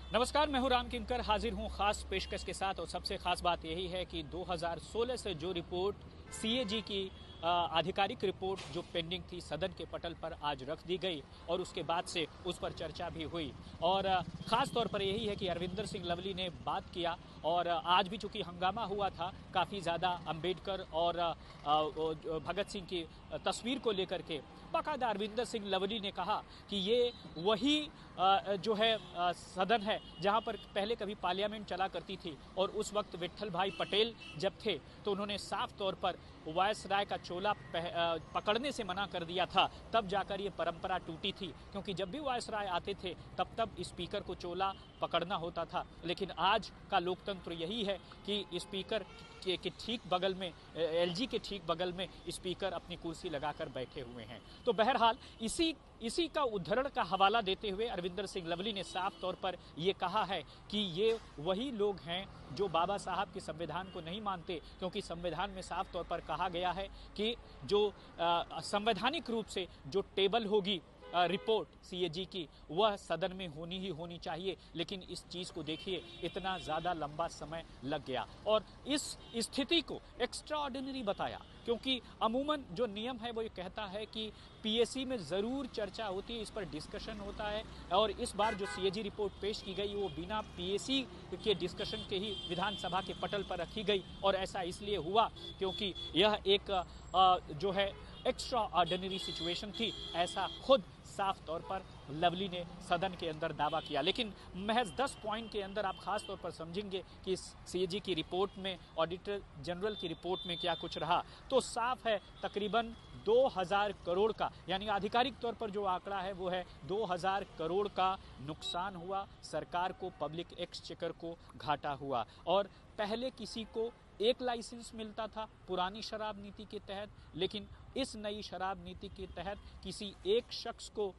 नमस्कार, मैं हूं राम किंकर, हाजिर हूं खास पेशकश के साथ। और सबसे खास बात यही है कि 2016 से जो रिपोर्ट सीएजी की आधिकारिक रिपोर्ट जो पेंडिंग थी सदन के पटल पर आज रख दी गई और उसके बाद से उस पर चर्चा भी हुई। और ख़ास तौर पर यही है कि अरविंदर सिंह लवली ने बात किया। और आज भी चूंकि हंगामा हुआ था काफ़ी ज़्यादा अंबेडकर और भगत सिंह की तस्वीर को लेकर के, बाकायदा अरविंदर सिंह लवली ने कहा कि ये वही जो है सदन है जहां पर पहले कभी पार्लियामेंट चला करती थी। और उस वक्त विट्ठल भाई पटेल जब थे तो उन्होंने साफ तौर पर वायसराय का चोला पकड़ने से मना कर दिया था, तब जाकर ये परंपरा टूटी थी। क्योंकि जब भी वायसराय आते थे तब स्पीकर को चोला पकड़ना होता था। लेकिन आज का लोकतंत्र यही है कि स्पीकर के ठीक बगल में, एलजी के ठीक बगल में स्पीकर अपनी कुर्सी लगाकर बैठे हुए हैं। तो बहरहाल इसी का उद्धरण का हवाला देते हुए अरविंदर सिंह लवली ने साफ तौर पर यह कहा है कि ये वही लोग हैं जो बाबा साहब के संविधान को नहीं मानते। क्योंकि संविधान में साफ तौर पर कहा गया है कि जो संवैधानिक रूप से जो टेबल होगी रिपोर्ट सीएजी की, वह सदन में होनी चाहिए। लेकिन इस चीज़ को देखिए, इतना ज़्यादा लंबा समय लग गया और इस स्थिति को एक्स्ट्रा ऑर्डिनरी बताया। क्योंकि अमूमन जो नियम है वो ये कहता है कि पीएसी में ज़रूर चर्चा होती है, इस पर डिस्कशन होता है। और इस बार जो सीएजी रिपोर्ट पेश की गई वो बिना पीएसी के डिस्कशन के ही विधानसभा के पटल पर रखी गई। और ऐसा इसलिए हुआ क्योंकि यह एक जो है एक्स्ट्रा ऑर्डिनरी सिचुएशन थी, ऐसा खुद साफ तौर पर लवली ने सदन के अंदर दावा किया। लेकिन महज 10 पॉइंट के अंदर आप खास तौर पर समझेंगे कि सीएजी की रिपोर्ट में, ऑडिटर जनरल की रिपोर्ट में क्या कुछ रहा, तो साफ है तकरीबन 2000 करोड़ का, यानी आधिकारिक तौर पर जो आंकड़ा है वो है 2000 करोड़ का नुकसान हुआ सरकार को, पब्लिक एक्सचेकर को घाटा हुआ। और पहले किसी को एक लाइसेंस मिलता था पुरानी शराब नीति के तहत, लेकिन इस नई शराब नीति के तहत किसी एक शख्स को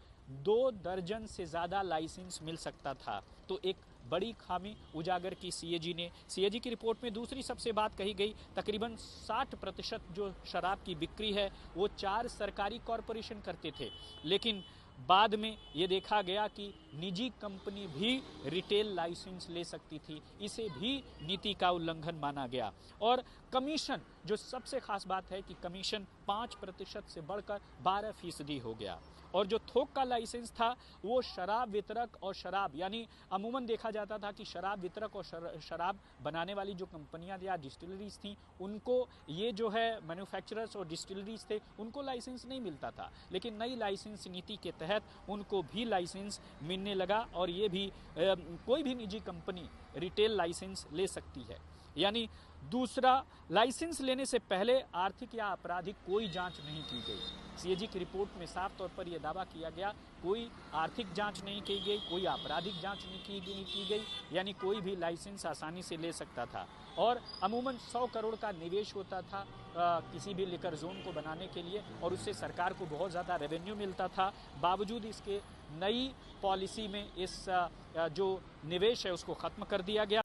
2 दर्जन से ज़्यादा लाइसेंस मिल सकता था। तो एक बड़ी खामी उजागर की सीएजी की रिपोर्ट में। दूसरी सबसे बात कही गई, तकरीबन 60% जो शराब की बिक्री है वो 4 सरकारी कॉरपोरेशन करते थे। लेकिन बाद में ये देखा गया कि निजी कंपनी भी रिटेल लाइसेंस ले सकती थी, इसे भी नीति का उल्लंघन माना गया। और कमीशन, जो सबसे खास बात है कि कमीशन 5% से बढ़कर 12% हो गया। और जो थोक का लाइसेंस था वो शराब वितरक और शराब, यानी अमूमन देखा जाता था कि शराब वितरक और शराब बनाने वाली जो कंपनियां या डिस्टिलरीज थी, उनको ये जो है मैन्युफैक्चरर्स और डिस्टिलरीज थे, उनको लाइसेंस नहीं मिलता था। लेकिन नई लाइसेंस नीति के तहत उनको भी लाइसेंस मिलने लगा और ये भी कोई भी निजी कंपनी रिटेल लाइसेंस ले सकती है। यानी दूसरा, लाइसेंस लेने से पहले आर्थिक या आपराधिक कोई जांच नहीं की गई। सीएजी की रिपोर्ट में साफ तौर पर यह दावा किया गया, कोई आर्थिक जांच नहीं की गई, कोई आपराधिक जांच नहीं की गई, यानी कोई भी लाइसेंस आसानी से ले सकता था। और अमूमन 100 करोड़ का निवेश होता था किसी भी लिकर जोन को बनाने के लिए, और उससे सरकार को बहुत ज़्यादा रेवेन्यू मिलता था। बावजूद इसके नई पॉलिसी में इस जो निवेश है उसको ख़त्म कर दिया गया।